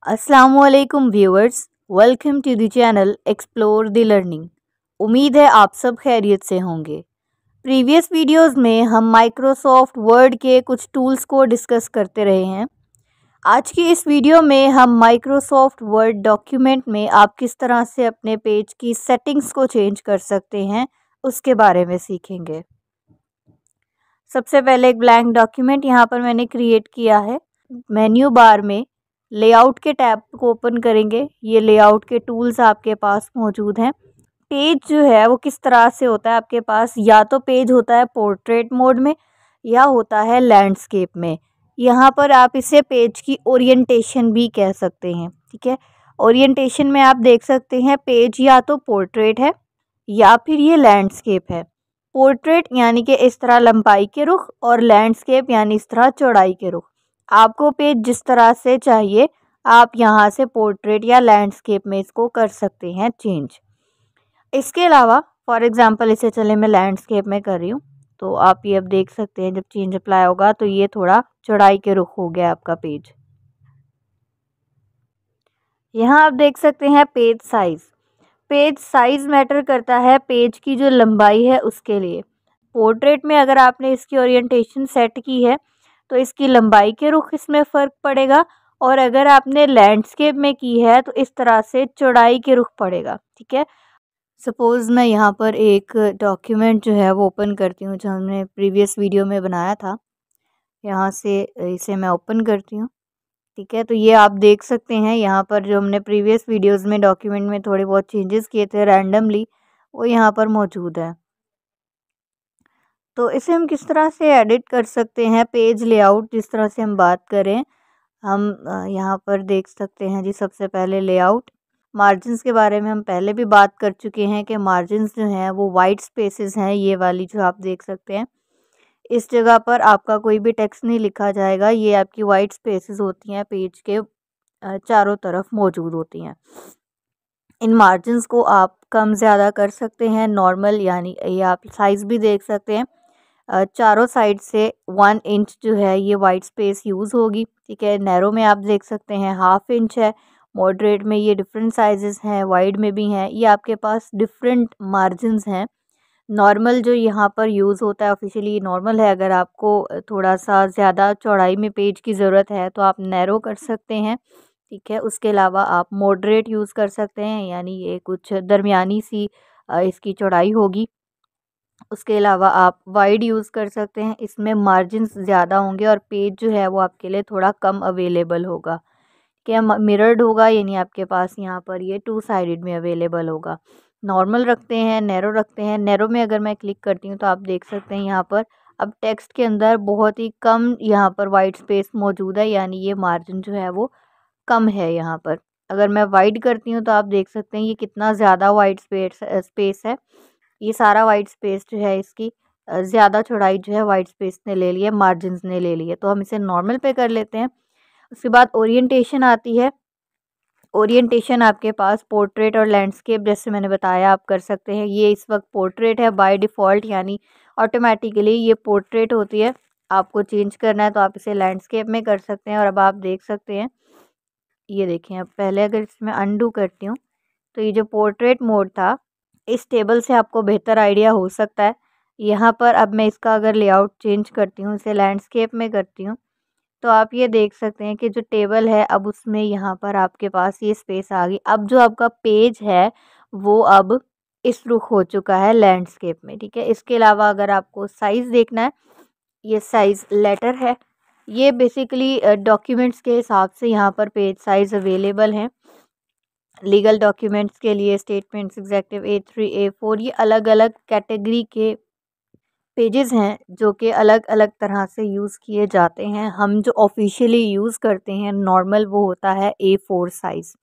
अस्सलामुअलैकुम viewers, welcome to the channel explore the learning. उम्मीद है आप सब खैरियत से होंगे। प्रीवियस वीडियोस में हम माइक्रोसॉफ्ट वर्ड के कुछ टूल्स को डिस्कस करते रहे हैं। आज की इस वीडियो में हम माइक्रोसॉफ्ट वर्ड डॉक्यूमेंट में आप किस तरह से अपने पेज की सेटिंग्स को चेंज कर सकते हैं उसके बारे में सीखेंगे। सबसे पहले एक ब्लैंक डॉक्यूमेंट यहाँ पर मैंने क्रिएट किया है। मेन्यू बार में लेआउट के टैब को ओपन करेंगे। ये लेआउट के टूल्स आपके पास मौजूद हैं। पेज जो है वो किस तरह से होता है आपके पास, या तो पेज होता है पोर्ट्रेट मोड में या होता है लैंडस्केप में। यहाँ पर आप इसे पेज की ओरिएंटेशन भी कह सकते हैं। ठीक है, ओरिएंटेशन में आप देख सकते हैं पेज या तो पोर्ट्रेट है या फिर ये लैंडस्केप है। पोर्ट्रेट यानी कि इस तरह लंबाई के रुख, और लैंडस्केप यानी इस तरह चौड़ाई के रुख। आपको पेज जिस तरह से चाहिए आप यहाँ से पोर्ट्रेट या लैंडस्केप में इसको कर सकते हैं चेंज। इसके अलावा फॉर एग्जांपल इसे चले मैं लैंडस्केप में कर रही हूँ, तो आप ये अब देख सकते हैं जब चेंज अप्लाई होगा तो ये थोड़ा चौड़ाई के रुख हो गया आपका पेज। यहाँ आप देख सकते हैं page size. Page size matter करता है पेज की जो लंबाई है उसके लिए। पोर्ट्रेट में अगर आपने इसकी ओरिएंटेशन सेट की है तो इसकी लंबाई के रुख इसमें फ़र्क पड़ेगा, और अगर आपने लैंडस्केप में की है तो इस तरह से चौड़ाई के रुख पड़ेगा। ठीक है, सपोज़ मैं यहाँ पर एक डॉक्यूमेंट जो है वो ओपन करती हूँ जो हमने प्रीवियस वीडियो में बनाया था। यहाँ से इसे मैं ओपन करती हूँ। ठीक है, तो ये आप देख सकते हैं यहाँ पर जो हमने प्रीवियस वीडियोस में डॉक्यूमेंट में थोड़े बहुत चेंजेस किए थे रैंडमली, वो यहाँ पर मौजूद है। तो इसे हम किस तरह से एडिट कर सकते हैं पेज लेआउट जिस तरह से हम बात करें, हम यहाँ पर देख सकते हैं जी। सबसे पहले लेआउट, मार्जिन्स के बारे में हम पहले भी बात कर चुके हैं कि मार्जिन्स जो हैं वो वाइट स्पेसेस हैं, ये वाली जो आप देख सकते हैं। इस जगह पर आपका कोई भी टेक्स्ट नहीं लिखा जाएगा, ये आपकी वाइट स्पेसेस होती हैं पेज के चारों तरफ मौजूद होती हैं। इन मार्जिन्स को आप कम ज़्यादा कर सकते हैं, नॉर्मल यानी ये आप साइज़ भी देख सकते हैं। चारों साइड से 1 इंच जो है ये वाइट स्पेस यूज़ होगी। ठीक है, नैरो में आप देख सकते हैं 1/2 इंच है, मॉडरेट में ये डिफरेंट साइजेस हैं, वाइड में भी हैं, ये आपके पास डिफरेंट मार्जिन्स हैं। नॉर्मल जो यहाँ पर यूज़ होता है ऑफिशियली नॉर्मल है। अगर आपको थोड़ा सा ज़्यादा चौड़ाई में पेज की ज़रूरत है तो आप नैरो कर सकते हैं। ठीक है, उसके अलावा आप मॉडरेट यूज़ कर सकते हैं, यानी ये कुछ दरमियानी सी इसकी चौड़ाई होगी। उसके अलावा आप वाइड यूज़ कर सकते हैं, इसमें मार्जिन्स ज़्यादा होंगे और पेज जो है वो आपके लिए थोड़ा कम अवेलेबल होगा। क्या मिरर्ड होगा, यानी आपके पास यहाँ पर ये 2 साइडेड में अवेलेबल होगा। नॉर्मल रखते हैं, नैरो रखते हैं। नैरो में अगर मैं क्लिक करती हूँ तो आप देख सकते हैं यहाँ पर अब टेक्स्ट के अंदर बहुत ही कम यहाँ पर वाइट स्पेस मौजूद है, यानी ये मार्जिन जो है वो कम है यहाँ पर। अगर मैं वाइड करती हूँ तो आप देख सकते हैं ये कितना ज़्यादा वाइट स्पेस है। ये सारा वाइट स्पेस जो है इसकी ज़्यादा चौड़ाई जो है वाइट स्पेस ने ले ली है, मार्जिन्स ने ले ली है। तो हम इसे नॉर्मल पे कर लेते हैं। उसके बाद ओरिएंटेशन आती है। ओरिएंटेशन आपके पास पोर्ट्रेट और लैंडस्केप जैसे मैंने बताया आप कर सकते हैं। ये इस वक्त पोर्ट्रेट है बाय डिफ़ॉल्ट, यानी ऑटोमेटिकली ये पोर्ट्रेट होती है। आपको चेंज करना है तो आप इसे लैंडस्केप में कर सकते हैं। और अब आप देख सकते हैं, ये देखें, अब पहले अगर इसमें अनडू करती हूँ तो ये जो पोर्ट्रेट मोड था, इस टेबल से आपको बेहतर आइडिया हो सकता है। यहाँ पर अब मैं इसका अगर लेआउट चेंज करती हूँ, इसे लैंडस्केप में करती हूँ, तो आप ये देख सकते हैं कि जो टेबल है अब उसमें यहाँ पर आपके पास ये स्पेस आ गई। अब जो आपका पेज है वो अब इस रुख हो चुका है लैंडस्केप में। ठीक है, इसके अलावा अगर आपको साइज़ देखना है, ये साइज़ लेटर है। ये बेसिकली डॉक्यूमेंट्स के हिसाब से यहाँ पर पेज साइज़ अवेलेबल हैं। लीगल डॉक्यूमेंट्स के लिए स्टेटमेंट्स, एग्जेक्टिव A3 A4, ये अलग अलग कैटेगरी के पेजेस हैं जो कि अलग अलग तरह से यूज़ किए जाते हैं। हम जो ऑफिशियली यूज़ करते हैं नॉर्मल, वो होता है A4 साइज़।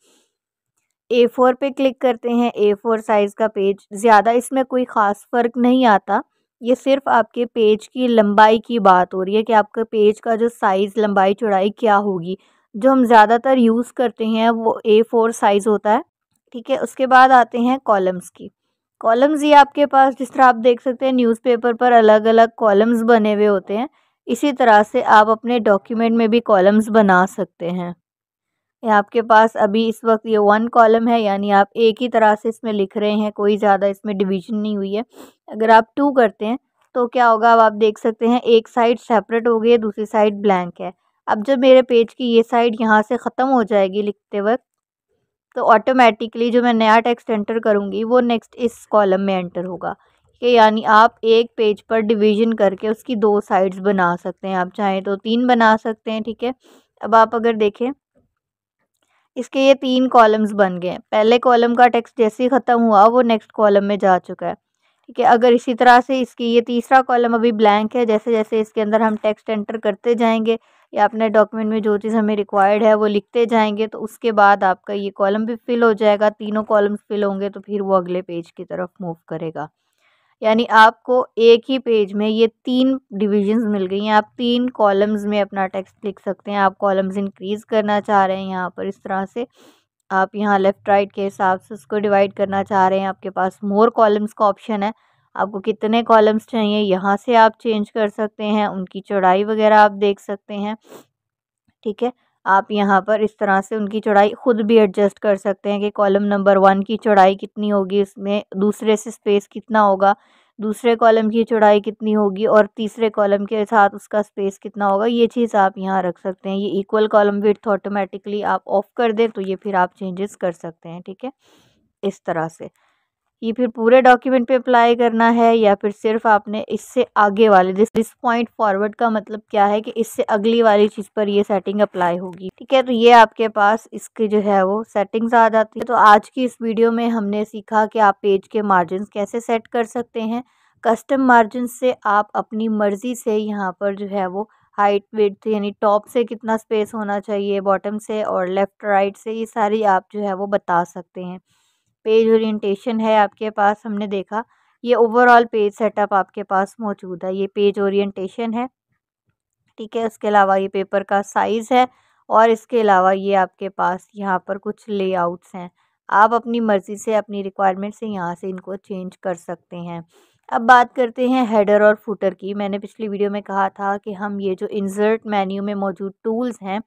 A4 पे क्लिक करते हैं, A4 साइज़ का पेज। ज़्यादा इसमें कोई ख़ास फ़र्क नहीं आता, ये सिर्फ़ आपके पेज की लंबाई की बात हो रही है कि आपका पेज का जो साइज़, लंबाई, चौड़ाई क्या होगी। जो हम ज़्यादातर यूज़ करते हैं वो A4 साइज़ होता है। ठीक है, उसके बाद आते हैं कॉलम्स की। कॉलम्स ये आपके पास जिस तरह आप देख सकते हैं न्यूज़पेपर पर अलग अलग कॉलम्स बने हुए होते हैं, इसी तरह से आप अपने डॉक्यूमेंट में भी कॉलम्स बना सकते हैं। आपके पास अभी इस वक्त ये 1 कॉलम है, यानी आप एक ही तरह से इसमें लिख रहे हैं, कोई ज़्यादा इसमें डिवीजन नहीं हुई है। अगर आप 2 करते हैं तो क्या होगा, अब आप देख सकते हैं एक साइड सेपरेट हो गई है, दूसरी साइड ब्लैंक है। अब जब मेरे पेज की ये साइड यहाँ से ख़त्म हो जाएगी लिखते वक्त, तो ऑटोमेटिकली जो मैं नया टेक्स्ट एंटर करूँगी वो नेक्स्ट इस कॉलम में एंटर होगा। कि यानी आप एक पेज पर डिवीजन करके उसकी 2 साइड्स बना सकते हैं, आप चाहें तो 3 बना सकते हैं, ठीक है। अब आप अगर देखें, इसके ये 3 कॉलम्स बन गए हैं। पहले कॉलम का टेक्स्ट जैसे ही ख़त्म हुआ वो नेक्स्ट कॉलम में जा चुका है, ठीक है। अगर इसी तरह से इसकी ये तीसरा कॉलम अभी ब्लैंक है, जैसे-जैसे इसके अंदर हम टेक्स्ट एंटर करते जाएँगे या अपने डॉक्यूमेंट में जो चीज़ हमें रिक्वायर्ड है वो लिखते जाएँगे, तो उसके बाद आपका ये कॉलम भी फिल हो जाएगा। तीनों कॉलम्स फिल होंगे तो फिर वो अगले पेज की तरफ मूव करेगा। यानी आपको एक ही पेज में ये 3 डिविजन्स मिल गई हैं। आप 3 कॉलम्स में अपना टेक्स्ट लिख सकते हैं। आप कॉलम्स इंक्रीज़ करना चाह रहे हैं यहाँ पर इस तरह से, आप यहाँ लेफ़्ट राइट के हिसाब से उसको डिवाइड करना चाह रहे हैं। आपके पास मोर कॉलम्स का ऑप्शन है, आपको कितने कॉलम्स चाहिए यहाँ से आप चेंज कर सकते हैं। उनकी चौड़ाई वगैरह आप देख सकते हैं, ठीक है। आप यहाँ पर इस तरह से उनकी चौड़ाई खुद भी एडजस्ट कर सकते हैं कि कॉलम नंबर 1 की चौड़ाई कितनी होगी, इसमें दूसरे से स्पेस कितना होगा, दूसरे कॉलम की चौड़ाई कितनी होगी और तीसरे कॉलम के साथ उसका स्पेस कितना होगा, ये चीज़ आप यहाँ रख सकते हैं। ये इक्वल कॉलम विड्थ ऑटोमेटिकली आप ऑफ कर दें तो ये फिर आप चेंजेस कर सकते हैं, ठीक है। इस तरह से ये फिर पूरे डॉक्यूमेंट पे अप्लाई करना है या फिर सिर्फ आपने इससे आगे वाले दिस पॉइंट फॉरवर्ड का मतलब क्या है कि इससे अगली वाली चीज़ पर ये सेटिंग अप्लाई होगी, ठीक है। तो ये आपके पास इसकी जो है वो सेटिंग्स आ जाती है। तो आज की इस वीडियो में हमने सीखा कि आप पेज के मार्जिन कैसे सेट कर सकते हैं। कस्टम मार्जिन से आप अपनी मर्ज़ी से यहाँ पर जो है वो हाइट विड्थ यानी टॉप से कितना स्पेस होना चाहिए, बॉटम से और लेफ़्ट राइट से, ये सारी आप जो है वो बता सकते हैं। पेज ओरिएंटेशन है आपके पास, हमने देखा ये ओवरऑल पेज सेटअप आपके पास मौजूद है। ये पेज ओरिएंटेशन है, ठीक है। इसके अलावा ये पेपर का साइज़ है और इसके अलावा ये आपके पास यहाँ पर कुछ लेआउट्स हैं। आप अपनी मर्ज़ी से अपनी रिक्वायरमेंट से यहाँ से इनको चेंज कर सकते हैं। अब बात करते हैं हेडर और फुटर की। मैंने पिछली वीडियो में कहा था कि हम ये जो इंसर्ट मेन्यू में मौजूद टूल्स हैं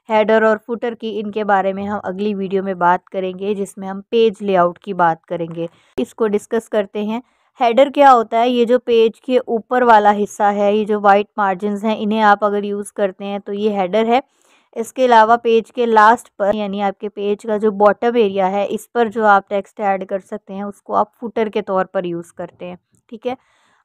हेडर और फुटर की, इनके बारे में हम अगली वीडियो में बात करेंगे जिसमें हम पेज लेआउट की बात करेंगे। इसको डिस्कस करते हैं। हेडर क्या होता है, ये जो पेज के ऊपर वाला हिस्सा है, ये जो वाइट मार्जिन्स हैं, इन्हें आप अगर यूज़ करते हैं तो ये हेडर है। इसके अलावा पेज के लास्ट पर यानी आपके पेज का जो बॉटम एरिया है, इस पर जो आप टेक्स्ट ऐड कर सकते हैं उसको आप फुटर के तौर पर यूज़ करते हैं, ठीक है।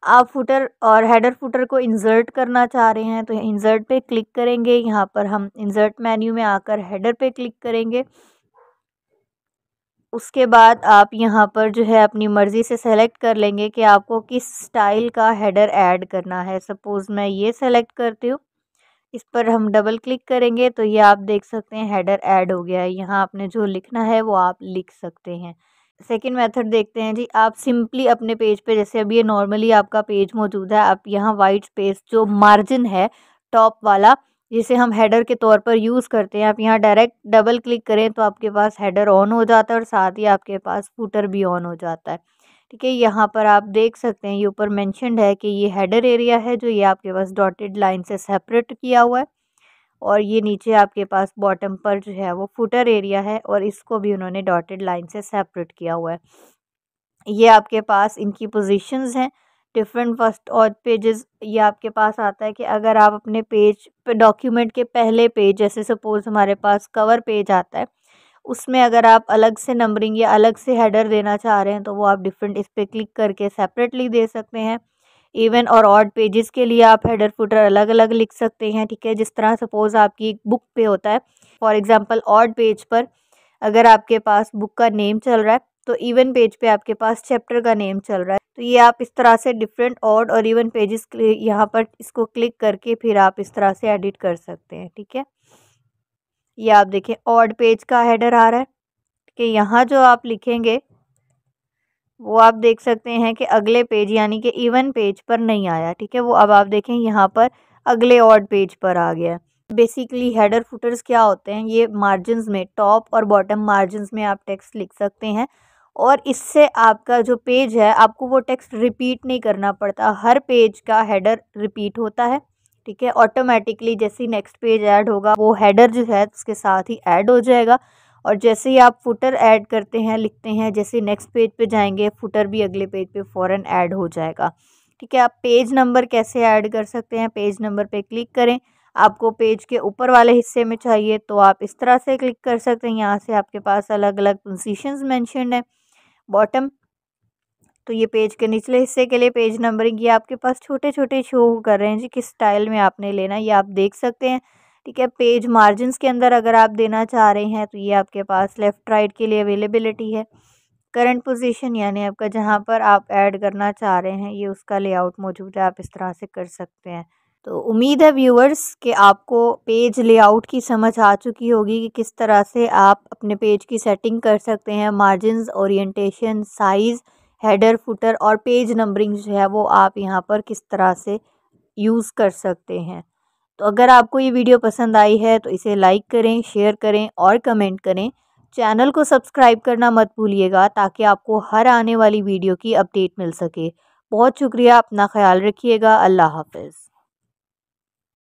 आप फुटर और हेडर फुटर को इंसर्ट करना चाह रहे हैं तो इंसर्ट पे क्लिक करेंगे। यहाँ पर हम इंसर्ट मेन्यू में आकर हेडर पे क्लिक करेंगे। उसके बाद आप यहाँ पर जो है अपनी मर्ज़ी से सेलेक्ट कर लेंगे कि आपको किस स्टाइल का हेडर ऐड करना है। सपोज़ मैं ये सेलेक्ट करती हूँ, इस पर हम डबल क्लिक करेंगे तो ये आप देख सकते हैं हेडर ऐड हो गया है। यहाँ आपने जो लिखना है वो आप लिख सकते हैं। सेकंड मेथड देखते हैं जी। आप सिंपली अपने पेज पे, जैसे अभी ये नॉर्मली आपका पेज मौजूद है, आप यहाँ वाइट स्पेस जो मार्जिन है टॉप वाला जिसे हम हेडर के तौर पर यूज़ करते हैं, आप यहाँ डायरेक्ट डबल क्लिक करें तो आपके पास हेडर ऑन हो जाता है और साथ ही आपके पास फुटर भी ऑन हो जाता है, ठीक है। यहाँ पर आप देख सकते हैं ये ऊपर मेंशन्ड है कि ये हेडर एरिया है जो ये आपके पास डॉटेड लाइन से सेपरेट किया हुआ है और ये नीचे आपके पास बॉटम पर जो है वो फुटर एरिया है और इसको भी उन्होंने डॉटेड लाइन से सेपरेट किया हुआ है। ये आपके पास इनकी पोजीशंस हैं डिफरेंट फर्स्ट और पेजेस। ये आपके पास आता है कि अगर आप अपने पेज पे डॉक्यूमेंट के पहले पेज, जैसे सपोज़ हमारे पास कवर पेज आता है, उसमें अगर आप अलग से नंबरिंग या अलग से हेडर देना चाह रहे हैं तो वो आप डिफरेंट इस पर क्लिक करके सेपरेटली दे सकते हैं। इवन और ऑड पेजेस के लिए आप हेडर फुटर अलग अलग लिख सकते हैं, ठीक है। जिस तरह सपोज़ आपकी एक बुक पे होता है, फॉर एग्ज़ाम्पल ऑड पेज पर अगर आपके पास बुक का नेम चल रहा है तो इवन पेज पे आपके पास चैप्टर का नेम चल रहा है, तो ये आप इस तरह से डिफरेंट ऑड और इवन पेजेस यहाँ पर इसको क्लिक करके फिर आप इस तरह से एडिट कर सकते हैं, ठीक है। ये आप देखें ऑड पेज का हेडर आ रहा है कि यहाँ जो आप लिखेंगे वो आप देख सकते हैं कि अगले पेज यानी कि इवन पेज पर नहीं आया, ठीक है। वो अब आप देखें यहाँ पर अगले ऑड पेज पर आ गया। बेसिकली हेडर फुटर्स क्या होते हैं, ये मार्जिन्स में टॉप और बॉटम मार्जिन्स में आप टेक्स्ट लिख सकते हैं और इससे आपका जो पेज है आपको वो टेक्स्ट रिपीट नहीं करना पड़ता। हर पेज का हेडर रिपीट होता है ठीक है। ऑटोमेटिकली जैसे ही नेक्स्ट पेज ऐड होगा वो हेडर जो है उसके साथ ही ऐड हो जाएगा। और जैसे ही आप फुटर ऐड करते हैं, लिखते हैं, जैसे नेक्स्ट पेज पे जाएंगे फुटर भी अगले पेज पे फ़ौरन ऐड हो जाएगा। ठीक है। आप पेज नंबर कैसे ऐड कर सकते हैं, पेज नंबर पे क्लिक करें। आपको पेज के ऊपर वाले हिस्से में चाहिए तो आप इस तरह से क्लिक कर सकते हैं। यहाँ से आपके पास अलग अलग पोजीशंस मेंशन्ड है। बॉटम, तो ये पेज के निचले हिस्से के लिए पेज नंबरिंग, ये आपके पास छोटे छोटे शो कर रहे हैं जी, किस स्टाइल में आपने लेना है ये आप देख सकते हैं। ठीक है। पेज मार्जिन्स के अंदर अगर आप देना चाह रहे हैं तो ये आपके पास लेफ़्ट राइट के लिए अवेलेबिलिटी है। करंट पोजीशन यानी आपका जहाँ पर आप ऐड करना चाह रहे हैं ये उसका लेआउट मौजूद है, आप इस तरह से कर सकते हैं। तो उम्मीद है व्यूअर्स कि आपको पेज लेआउट की समझ आ चुकी होगी कि किस तरह से आप अपने पेज की सेटिंग कर सकते हैं। Margins, orientation, size, header, footer और पेज नंबरिंग जो है वो आप यहाँ पर किस तरह से यूज़ कर सकते हैं। तो अगर आपको ये वीडियो पसंद आई है तो इसे लाइक करें, शेयर करें और कमेंट करें। चैनल को सब्सक्राइब करना मत भूलिएगा ताकि आपको हर आने वाली वीडियो की अपडेट मिल सके। बहुत शुक्रिया, अपना ख्याल रखिएगा। अल्लाह हाफ़िज़।